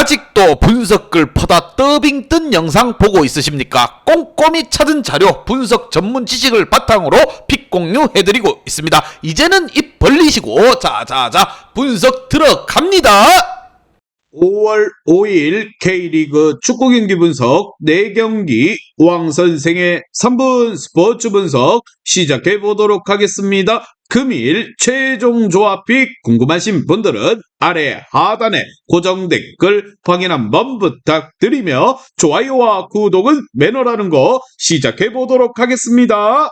아직도 분석글 퍼다 더빙 뜬 영상 보고 있으십니까? 꼼꼼히 찾은 자료, 분석 전문 지식을 바탕으로 픽 공유해드리고 있습니다. 이제는 입 벌리시고 자자자 분석 들어갑니다. 5월 5일 K리그 축구 경기 분석 4경기 왕선생의 3분 스포츠 분석 시작해 보도록 하겠습니다. 금일 최종 조합픽 궁금하신 분들은 아래 하단에 고정 댓글 확인 한번 부탁드리며 좋아요와 구독은 매너라는 거 시작해 보도록 하겠습니다.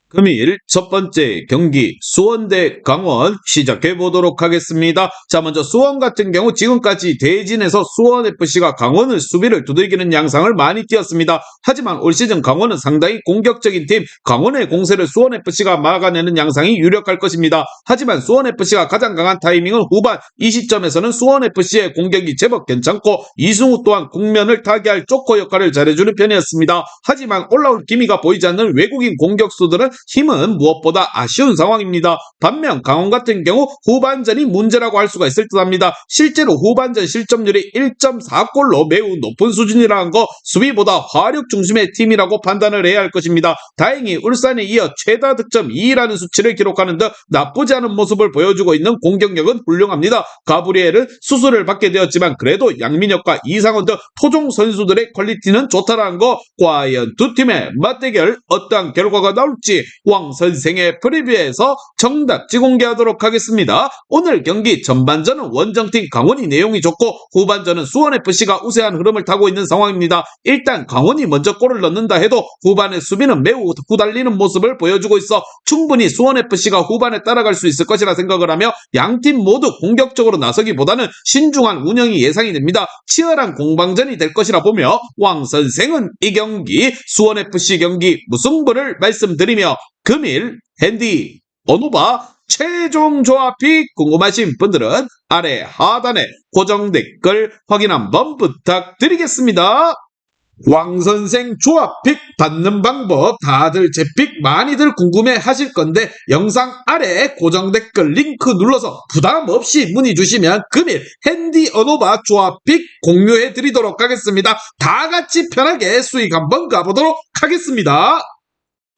금일 첫 번째 경기 수원 대 강원 시작해 보도록 하겠습니다. 자, 먼저 수원 같은 경우 지금까지 대진에서 수원FC가 강원을 수비를 두들기는 양상을 많이 띄었습니다. 하지만 올 시즌 강원은 상당히 공격적인 팀, 강원의 공세를 수원FC가 막아내는 양상이 유력할 것입니다. 하지만 수원FC가 가장 강한 타이밍은 후반, 이 시점에서는 수원FC의 공격이 제법 괜찮고 이승우 또한 국면을 타개할 조커 역할을 잘해주는 편이었습니다. 하지만 올라올 기미가 보이지 않는 외국인 공격수들은 힘은 무엇보다 아쉬운 상황입니다. 반면 강원 같은 경우 후반전이 문제라고 할 수가 있을 듯합니다. 실제로 후반전 실점률이 1.4골로 매우 높은 수준이라는 거 수비보다 화력 중심의 팀이라고 판단을 해야 할 것입니다. 다행히 울산에 이어 최다 득점 2라는 수치를 기록하는 듯 나쁘지 않은 모습을 보여주고 있는 공격력은 훌륭합니다. 가브리엘은 수술을 받게 되었지만 그래도 양민혁과 이상원 등 토종 선수들의 퀄리티는 좋다라는 거, 과연 두 팀의 맞대결 어떠한 결과가 나올지 왕선생의 프리뷰에서 정답지 공개하도록 하겠습니다. 오늘 경기 전반전은 원정팀 강원이 내용이 좋고 후반전은 수원FC가 우세한 흐름을 타고 있는 상황입니다. 일단 강원이 먼저 골을 넣는다 해도 후반의 수비는 매우 후달리는 모습을 보여주고 있어 충분히 수원FC가 후반에 따라갈 수 있을 것이라 생각을 하며 양팀 모두 공격적으로 나서기보다는 신중한 운영이 예상이 됩니다. 치열한 공방전이 될 것이라 보며 왕선생은 이 경기 수원FC 경기 무승부를 말씀드리며 금일 핸디 어노바 최종 조합픽 궁금하신 분들은 아래 하단에 고정 댓글 확인 한번 부탁드리겠습니다. 왕선생 조합픽 받는 방법 다들 제 픽 많이들 궁금해 하실 건데 영상 아래 고정 댓글 링크 눌러서 부담 없이 문의 주시면 금일 핸디 어노바 조합픽 공유해 드리도록 하겠습니다. 다 같이 편하게 수익 한번 가보도록 하겠습니다.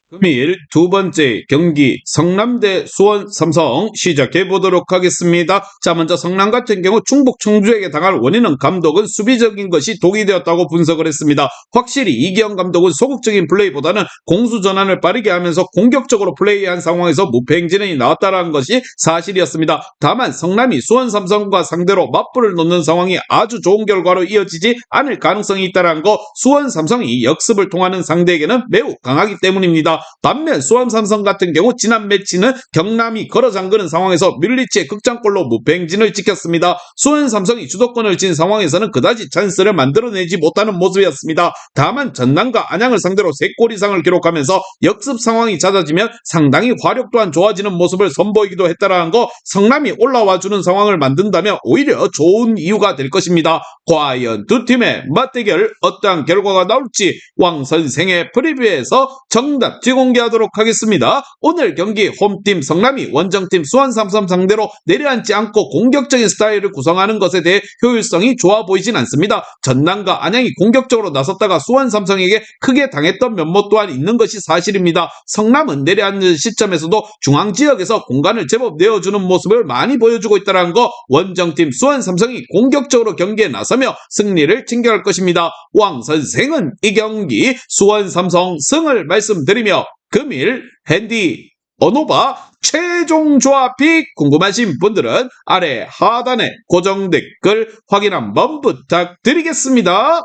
금일 두 번째 경기 성남 대 수원 삼성 시작해 보도록 하겠습니다. 자, 먼저 성남 같은 경우 충북 청주에게 당할 원인은 감독은 수비적인 것이 독이 되었다고 분석을 했습니다. 확실히 이기영 감독은 소극적인 플레이보다는 공수 전환을 빠르게 하면서 공격적으로 플레이한 상황에서 무패 행진이 나왔다는 것이 사실이었습니다. 다만 성남이 수원 삼성과 상대로 맞불을 놓는 상황이 아주 좋은 결과로 이어지지 않을 가능성이 있다는 거, 수원 삼성이 역습을 통하는 상대에게는 매우 강하기 때문입니다. 반면 수원 삼성 같은 경우 지난 매치는 경남이 걸어 잠그는 상황에서 뮬리치의 극장골로 무패 행진을 지켰습니다. 수원 삼성이 주도권을 쥔 상황에서는 그다지 찬스를 만들어내지 못하는 모습이었습니다. 다만 전남과 안양을 상대로 3골 이상을 기록하면서 역습 상황이 잦아지면 상당히 화력 또한 좋아지는 모습을 선보이기도 했다라는 거, 성남이 올라와주는 상황을 만든다면 오히려 좋은 이유가 될 것입니다. 과연 두 팀의 맞대결 어떠한 결과가 나올지 왕선생의 프리뷰에서 정답 공개하도록 하겠습니다. 오늘 경기 홈팀 성남이 원정팀 수원 삼성 상대로 내려앉지 않고 공격적인 스타일을 구성하는 것에 대해 효율성이 좋아 보이진 않습니다. 전남과 안양이 공격적으로 나섰다가 수원 삼성에게 크게 당했던 면모 또한 있는 것이 사실입니다. 성남은 내려앉는 시점에서도 중앙지역에서 공간을 제법 내어주는 모습을 많이 보여주고 있다는 거, 원정팀 수원 삼성이 공격적으로 경기에 나서며 승리를 챙겨갈 것입니다. 왕선생은 이 경기 수원 삼성 승을 말씀드리며 금일 핸디 어노바 최종 조합픽 궁금하신 분들은 아래 하단에 고정 댓글 확인 한번 부탁드리겠습니다.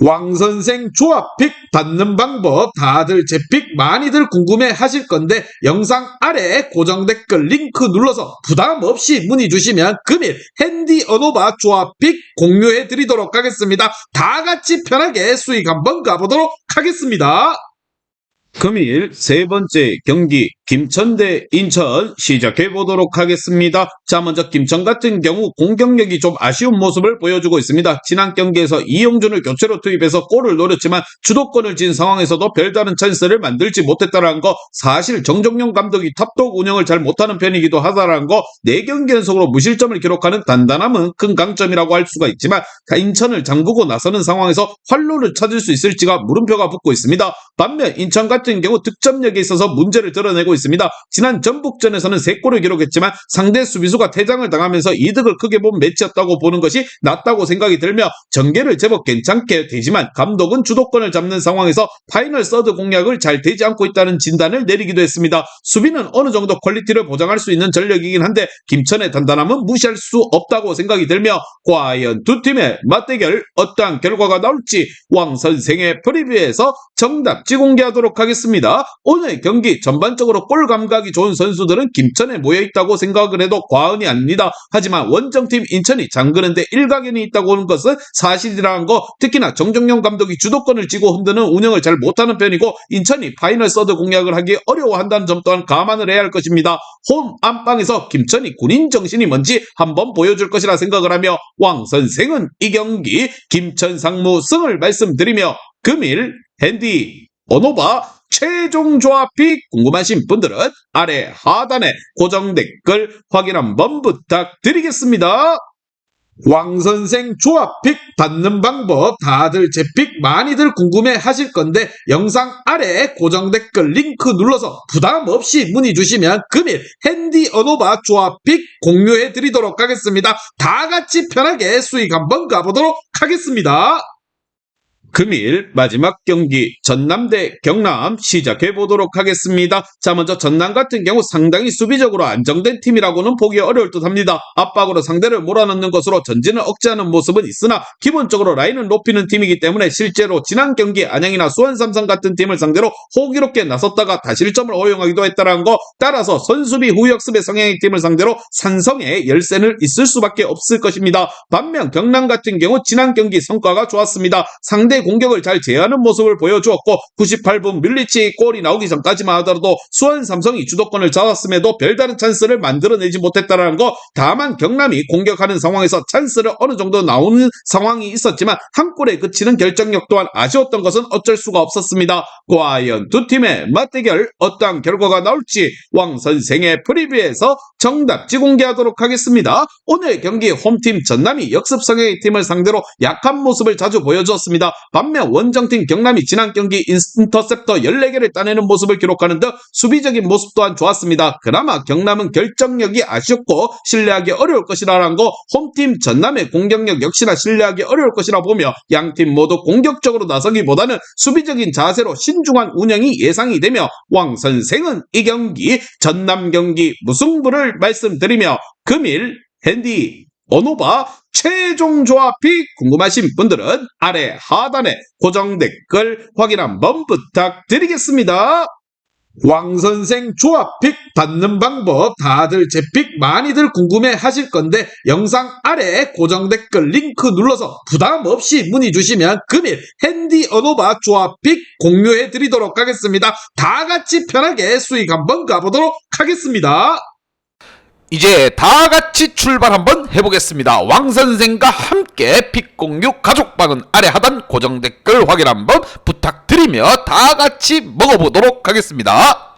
왕선생 조합픽 받는 방법 다들 제 픽 많이들 궁금해 하실 건데 영상 아래 고정 댓글 링크 눌러서 부담 없이 문의 주시면 금일 핸디 어노바 조합픽 공유해 드리도록 하겠습니다. 다 같이 편하게 수익 한번 가보도록 하겠습니다. 금일 세 번째 경기 김천 대 인천 시작해 보도록 하겠습니다. 자, 먼저 김천 같은 경우 공격력이 좀 아쉬운 모습을 보여주고 있습니다. 지난 경기에서 이영준을 교체로 투입해서 골을 노렸지만 주도권을 쥔 상황에서도 별다른 찬스를 만들지 못했다는 거, 사실 정종용 감독이 탑독 운영을 잘 못하는 편이기도 하다라는 거, 4경기 연속으로 무실점을 기록하는 단단함은 큰 강점이라고 할 수가 있지만 인천을 잠그고 나서는 상황에서 활로를 찾을 수 있을지가 물음표가 붙고 있습니다. 반면 인천 같은 경우 득점력에 있어서 문제를 드러내고 있습니다. 지난 전북전에서는 3골을 기록했지만 상대 수비수가 퇴장을 당하면서 이득을 크게 본 매치였다고 보는 것이 낫다고 생각이 들며 전개를 제법 괜찮게 되지만 감독은 주도권을 잡는 상황에서 파이널 서드 공략을 잘 되지 않고 있다는 진단을 내리기도 했습니다. 수비는 어느 정도 퀄리티를 보장할 수 있는 전력이긴 한데 김천의 단단함은 무시할 수 없다고 생각이 들며 과연 두 팀의 맞대결 어떠한 결과가 나올지 왕 선생의 프리뷰에서 정답지 공개하도록 하겠습니다. 오늘 경기 전반적으로 골 감각이 좋은 선수들은 김천에 모여있다고 생각을 해도 과언이 아닙니다. 하지만 원정팀 인천이 잠그는데 일가견이 있다고 하는 것은 사실이라는 거, 특히나 정종용 감독이 주도권을 쥐고 흔드는 운영을 잘 못하는 편이고 인천이 파이널 서드 공략을 하기 어려워한다는 점 또한 감안을 해야 할 것입니다. 홈 안방에서 김천이 군인 정신이 뭔지 한번 보여줄 것이라 생각을 하며 왕 선생은 이 경기 김천 상무 승을 말씀드리며 금일 핸디 언오바 최종 조합이 궁금하신 분들은 아래 하단에 고정 댓글 확인 한번 부탁드리겠습니다. 왕선생 조합픽 받는 방법 다들 제 픽 많이들 궁금해 하실 건데 영상 아래 고정 댓글 링크 눌러서 부담 없이 문의 주시면 금일 핸디 언오바 조합픽 공유해 드리도록 하겠습니다. 다 같이 편하게 수익 한번 가보도록 하겠습니다. 금일 마지막 경기 전남 대 경남 시작해 보도록 하겠습니다. 자, 먼저 전남 같은 경우 상당히 수비적으로 안정된 팀이라고는 보기 어려울 듯 합니다. 압박으로 상대를 몰아넣는 것으로 전진을 억제하는 모습은 있으나 기본적으로 라인을 높이는 팀이기 때문에 실제로 지난 경기 안양이나 수원 삼성 같은 팀을 상대로 호기롭게 나섰다가 다실점을 허용하기도 했다는 거, 따라서 선수비 후역습의 성향의 팀을 상대로 산성의 열세는 있을 수밖에 없을 것입니다. 반면 경남 같은 경우 지난 경기 성과가 좋았습니다. 상대 공격을 잘 제어하는 모습을 보여주었고 98분 밀리치 골이 나오기 전까지만 하더라도 수원 삼성이 주도권을 잡았음에도 별다른 찬스를 만들어내지 못했다는 거, 다만 경남이 공격하는 상황에서 찬스를 어느 정도 나오는 상황이 있었지만 한 골에 그치는 결정력 또한 아쉬웠던 것은 어쩔 수가 없었습니다. 과연 두 팀의 맞대결 어떠한 결과가 나올지 왕 선생의 프리뷰에서 정답지 공개하도록 하겠습니다. 오늘 경기 홈팀 전남이 역습 성향의 팀을 상대로 약한 모습을 자주 보여주었습니다. 반면 원정팀 경남이 지난 경기 인터셉터 14개를 따내는 모습을 기록하는 등 수비적인 모습 또한 좋았습니다. 그나마 경남은 결정력이 아쉬웠고 신뢰하기 어려울 것이라는 거, 홈팀 전남의 공격력 역시나 신뢰하기 어려울 것이라 보며 양팀 모두 공격적으로 나서기보다는 수비적인 자세로 신중한 운영이 예상이 되며 왕 선생은 이 경기 전남 경기 무승부를 말씀드리며 금일 핸디 언오바 최종 조합이 궁금하신 분들은 아래 하단에 고정 댓글 확인 한번 부탁드리겠습니다. 왕선생 조합픽 받는 방법 다들 제 픽 많이들 궁금해 하실 건데 영상 아래 고정 댓글 링크 눌러서 부담 없이 문의 주시면 금일 핸디 언오바 조합픽 공유해 드리도록 하겠습니다. 다 같이 편하게 수익 한번 가보도록 하겠습니다. 이제 다 같이 출발 한번 해보겠습니다. 왕 선생과 함께 픽 공유 가족방은 아래 하단 고정 댓글 확인 한번 부탁드리며 다 같이 먹어보도록 하겠습니다.